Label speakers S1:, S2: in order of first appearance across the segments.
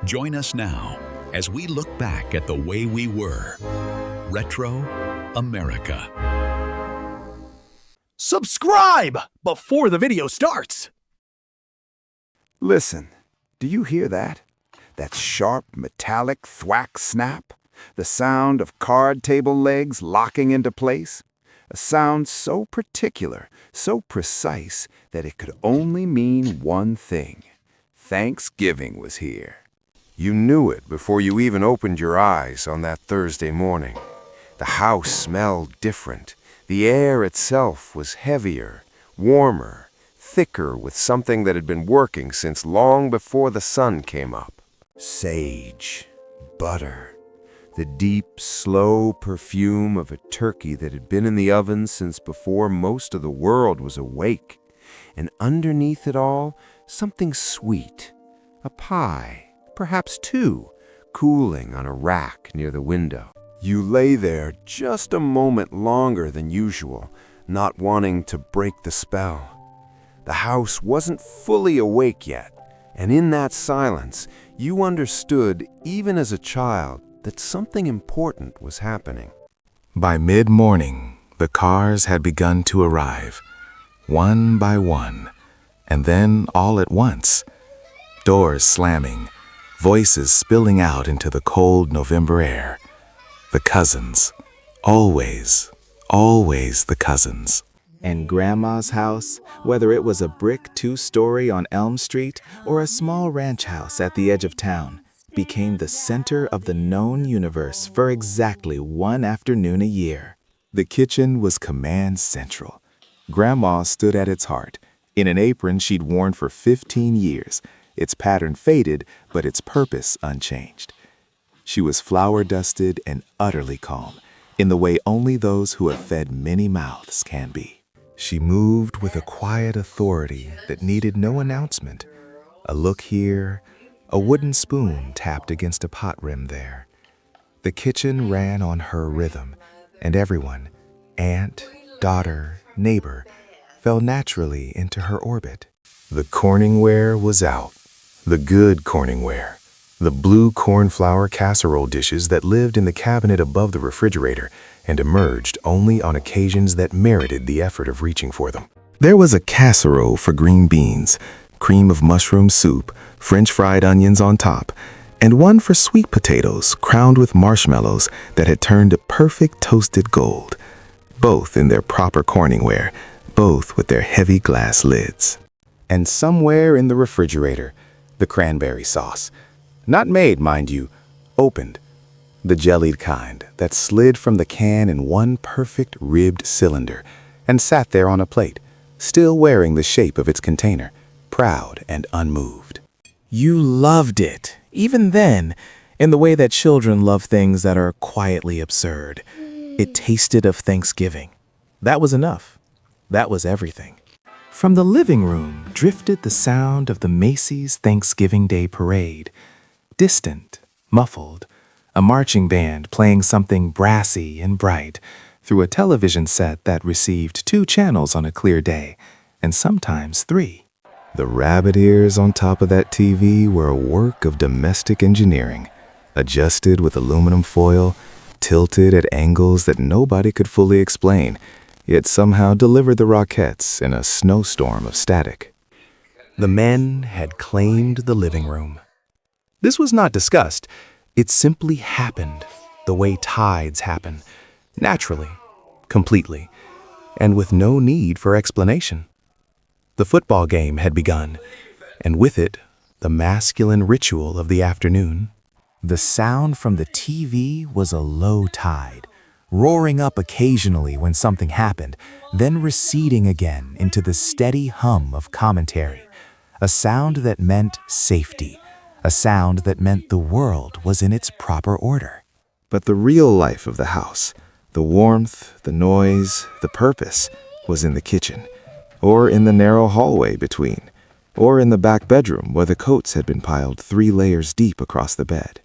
S1: Join us now as we look back at the way we were. Retro America.
S2: Subscribe before the video starts!
S3: Listen, do you hear that? That sharp, metallic thwack snap? The sound of card table legs locking into place? A sound so particular, so precise, that it could only mean one thing. Thanksgiving was here.
S4: You knew it before you even opened your eyes on that Thursday morning. The house smelled different. The air itself was heavier, warmer, thicker with something that had been working since long before the sun came up.
S3: Sage, butter, the deep, slow perfume of a turkey that had been in the oven since before most of the world was awake. And underneath it all, something sweet, a pie, perhaps two, cooling on a rack near the window. You lay there just a moment longer than usual, not wanting to break the spell. The house wasn't fully awake yet, and in that silence, you understood, even as a child, that something important was happening.
S5: By mid-morning, the cars had begun to arrive, one by one, and then all at once. Doors slamming, voices spilling out into the cold November air. The cousins. Always, always the cousins.
S6: And Grandma's house, whether it was a brick two-story on Elm Street or a small ranch house at the edge of town, became the center of the known universe for exactly one afternoon a year. The kitchen was command central. Grandma stood at its heart, in an apron she'd worn for 15 years, its pattern faded, but its purpose unchanged. She was flour-dusted and utterly calm, in the way only those who have fed many mouths can be. She moved with a quiet authority that needed no announcement. A look here, a wooden spoon tapped against a pot rim there. The kitchen ran on her rhythm, and everyone, aunt, daughter, neighbor, fell naturally into her orbit. The CorningWare was out. The good CorningWare. The blue cornflour casserole dishes that lived in the cabinet above the refrigerator and emerged only on occasions that merited the effort of reaching for them. There was a casserole for green beans, cream of mushroom soup, French fried onions on top, and one for sweet potatoes crowned with marshmallows that had turned to perfect toasted gold. Both in their proper CorningWare, both with their heavy glass lids. And somewhere in the refrigerator, the cranberry sauce. Not made, mind you, opened. The jellied kind that slid from the can in one perfect ribbed cylinder and sat there on a plate, still wearing the shape of its container, proud and unmoved. You loved it, even then, in the way that children love things that are quietly absurd. It tasted of Thanksgiving. That was enough. That was everything. From the living room drifted the sound of the Macy's Thanksgiving Day Parade. Distant, muffled, a marching band playing something brassy and bright through a television set that received 2 channels on a clear day, and sometimes 3. The rabbit ears on top of that TV were a work of domestic engineering, adjusted with aluminum foil, tilted at angles that nobody could fully explain, yet somehow delivered the Rockettes in a snowstorm of static. The men had claimed the living room. This was not discussed. It simply happened, the way tides happen, naturally, completely, and with no need for explanation. The football game had begun, and with it, the masculine ritual of the afternoon. The sound from the TV was a low tide, roaring up occasionally when something happened, then receding again into the steady hum of commentary, a sound that meant safety, a sound that meant the world was in its proper order. But the real life of the house, the warmth, the noise, the purpose, was in the kitchen, or in the narrow hallway between, or in the back bedroom where the coats had been piled 3 layers deep across the bed.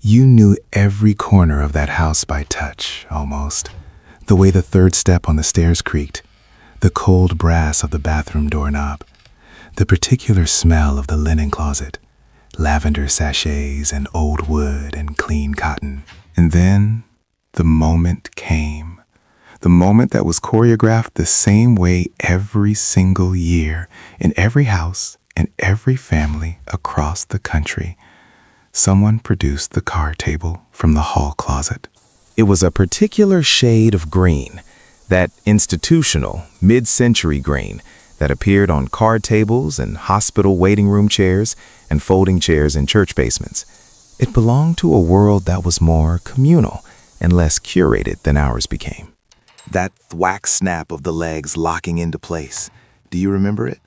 S6: You knew every corner of that house by touch, almost. The way the 3rd step on the stairs creaked, the cold brass of the bathroom doorknob, the particular smell of the linen closet,
S5: lavender sachets and old wood and clean cotton. And then the moment came. The moment that was choreographed the same way every single year in every house and every family across the country. Someone produced the card table from the hall closet. It was a particular shade of green, that institutional, mid-century green that appeared on card tables and hospital waiting room chairs and folding chairs in church basements. It belonged to a world that was more communal and less curated than ours became. That thwack snap of the legs locking into place. Do you remember it?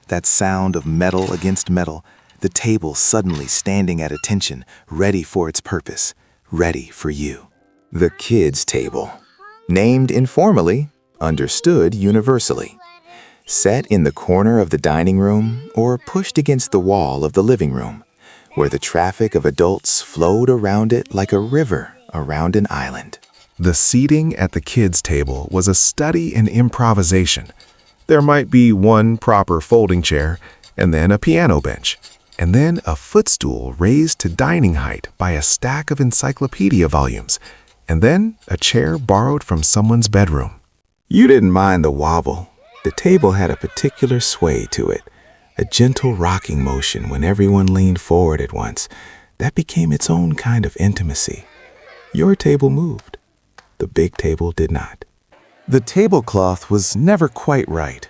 S5: That sound of metal against metal, the table suddenly standing at attention, ready for its purpose, ready for you. The kids' table. Named informally, understood universally. Set in the corner of the dining room or pushed against the wall of the living room, where the traffic of adults flowed around it like a river around an island. The seating at the kids' table was a study in improvisation. There might be one proper folding chair, and then a piano bench, and then a footstool raised to dining height by a stack of encyclopedia volumes, and then a chair borrowed from someone's bedroom. You didn't mind the wobble. The table had a particular sway to it, a gentle rocking motion when everyone leaned forward at once. That became its own kind of intimacy. Your table moved. The big table did not. The tablecloth was never quite right.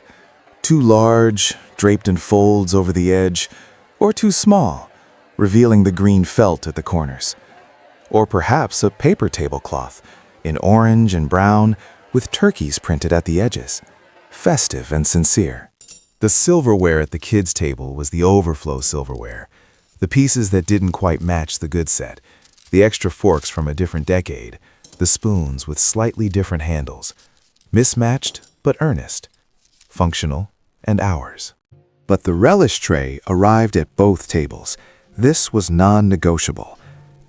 S5: Too large, draped in folds over the edge, or too small, revealing the green felt at the corners. Or perhaps a paper tablecloth, in orange and brown, with turkeys printed at the edges. Festive and sincere. The silverware at the kids' table was the overflow silverware, the pieces that didn't quite match the good set, the extra forks from a different decade, the spoons with slightly different handles, mismatched but earnest, functional and ours. But the relish tray arrived at both tables. This was non-negotiable.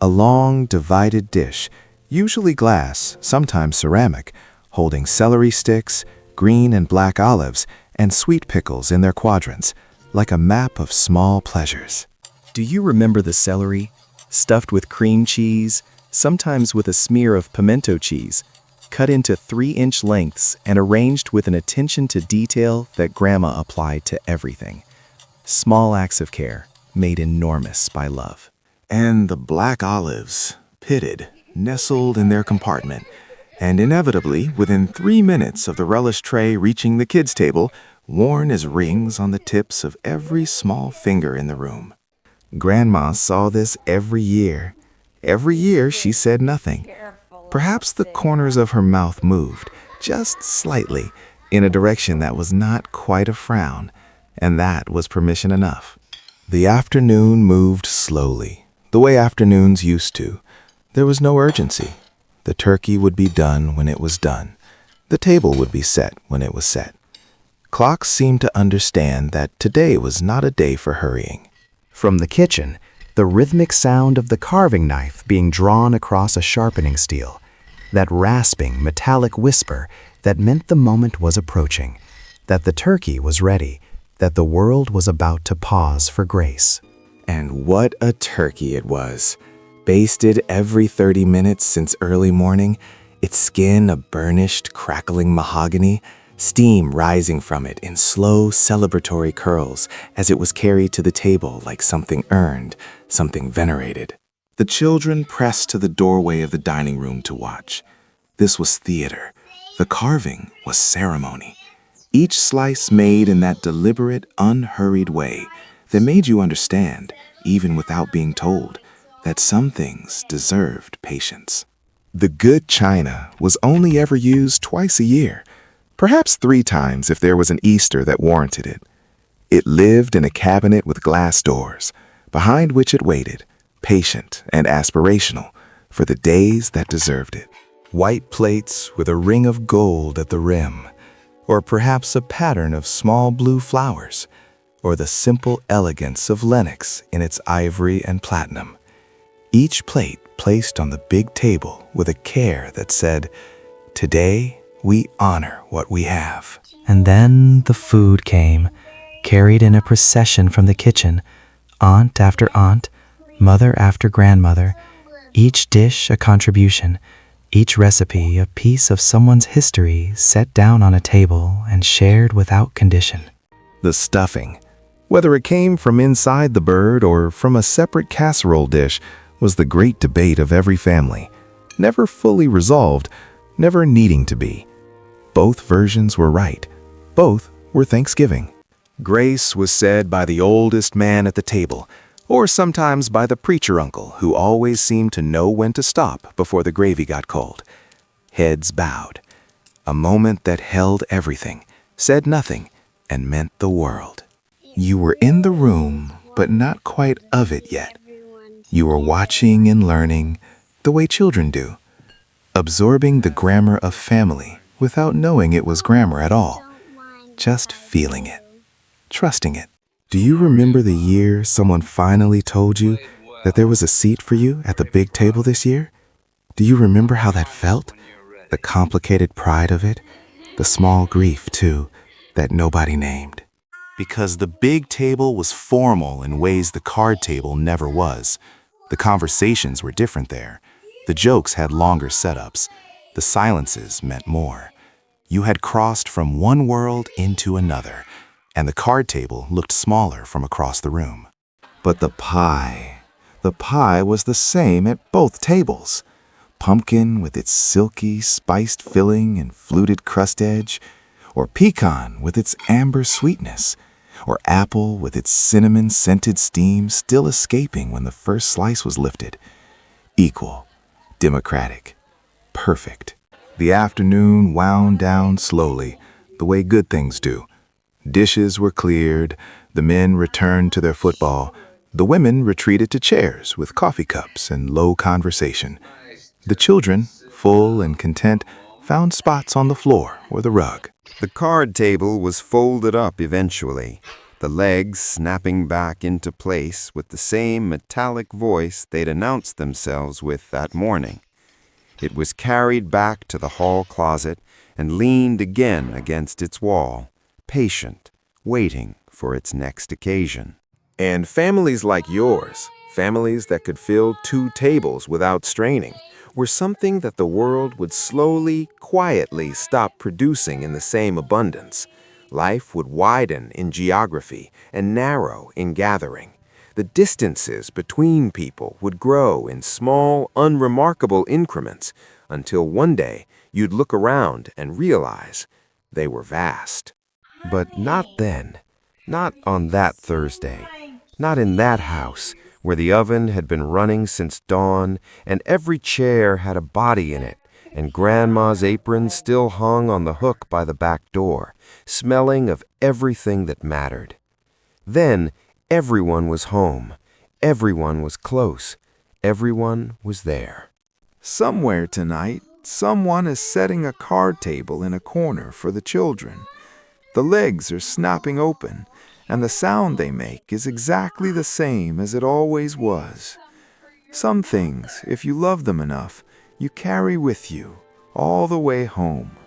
S5: A long, divided dish, usually glass, sometimes ceramic, holding celery sticks, green and black olives, and sweet pickles in their quadrants, like a map of small pleasures. Do you remember the celery, stuffed with cream cheese, sometimes with a smear of pimento cheese, cut into 3-inch lengths and arranged with an attention to detail that Grandma applied to everything? Small acts of care, made enormous by love. And the black olives, pitted, nestled in their compartment, and inevitably, within 3 minutes of the relish tray reaching the kids' table, worn as rings on the tips of every small finger in the room. Grandma saw this every year. Every year she said nothing. Perhaps the corners of her mouth moved, just slightly, in a direction that was not quite a frown, and that was permission enough. The afternoon moved slowly, the way afternoons used to. There was no urgency. The turkey would be done when it was done. The table would be set when it was set. Clocks seemed to understand that today was not a day for hurrying.
S7: From the kitchen, the rhythmic sound of the carving knife being drawn across a sharpening steel, that rasping, metallic whisper that meant the moment was approaching, that the turkey was ready, that the world was about to pause for grace.
S3: And what a turkey it was! Basted every 30 minutes since early morning, its skin a burnished, crackling mahogany, steam rising from it in slow, celebratory curls as it was carried to the table like something earned, something venerated. The children pressed to the doorway of the dining room to watch. This was theater. The carving was ceremony. Each slice made in that deliberate, unhurried way that made you understand, even without being told, that some things deserved patience. The good china was only ever used twice a year, perhaps 3 times if there was an Easter that warranted it. It lived in a cabinet with glass doors, behind which it waited, patient and aspirational, for the days that deserved it. White plates with a ring of gold at the rim, or perhaps a pattern of small blue flowers, or the simple elegance of Lenox in its ivory and platinum. Each plate placed on the big table with a care that said, "Today we honor what we have."
S7: And then the food came, carried in a procession from the kitchen, aunt after aunt, mother after grandmother, each dish a contribution, each recipe a piece of someone's history set down on a table and shared without condition.
S5: The stuffing, whether it came from inside the bird or from a separate casserole dish, was the great debate of every family, never fully resolved, never needing to be. Both versions were right. Both were Thanksgiving. Grace was said by the oldest man at the table, or sometimes by the preacher uncle who always seemed to know when to stop before the gravy got cold. Heads bowed. A moment that held everything, said nothing, and meant the world. You were in the room, but not quite of it yet. You were watching and learning the way children do, absorbing the grammar of family without knowing it was grammar at all, just feeling it, trusting it. Do you remember the year someone finally told you that there was a seat for you at the big table this year? Do you remember how that felt? The complicated pride of it, the small grief, too, that nobody named. Because the big table was formal in ways the card table never was. The conversations were different there. The jokes had longer setups. The silences meant more. You had crossed from one world into another, and the card table looked smaller from across the room. But the pie was the same at both tables. Pumpkin with its silky, spiced filling and fluted crust edge, or pecan with its amber sweetness, or apple with its cinnamon-scented steam still escaping when the first slice was lifted. Equal, democratic, perfect. The afternoon wound down slowly, the way good things do. Dishes were cleared, the men returned to their football, the women retreated to chairs with coffee cups and low conversation. The children, full and content, found spots on the floor or the rug.
S4: The card table was folded up eventually, the legs snapping back into place with the same metallic voice they'd announced themselves with that morning. It was carried back to the hall closet and leaned again against its wall, patient, waiting for its next occasion.
S3: And families like yours, families that could fill 2 tables without straining, were something that the world would slowly, quietly stop producing in the same abundance. Life would widen in geography and narrow in gathering. The distances between people would grow in small, unremarkable increments until one day you'd look around and realize they were vast.
S4: But not then, not on that Thursday, not in that house where the oven had been running since dawn and every chair had a body in it, and Grandma's apron still hung on the hook by the back door, smelling of everything that mattered. Then everyone was home, everyone was close, everyone was there.
S3: Somewhere tonight, someone is setting a card table in a corner for the children. The legs are snapping open, and the sound they make is exactly the same as it always was. Some things, if you love them enough, you carry with you all the way home.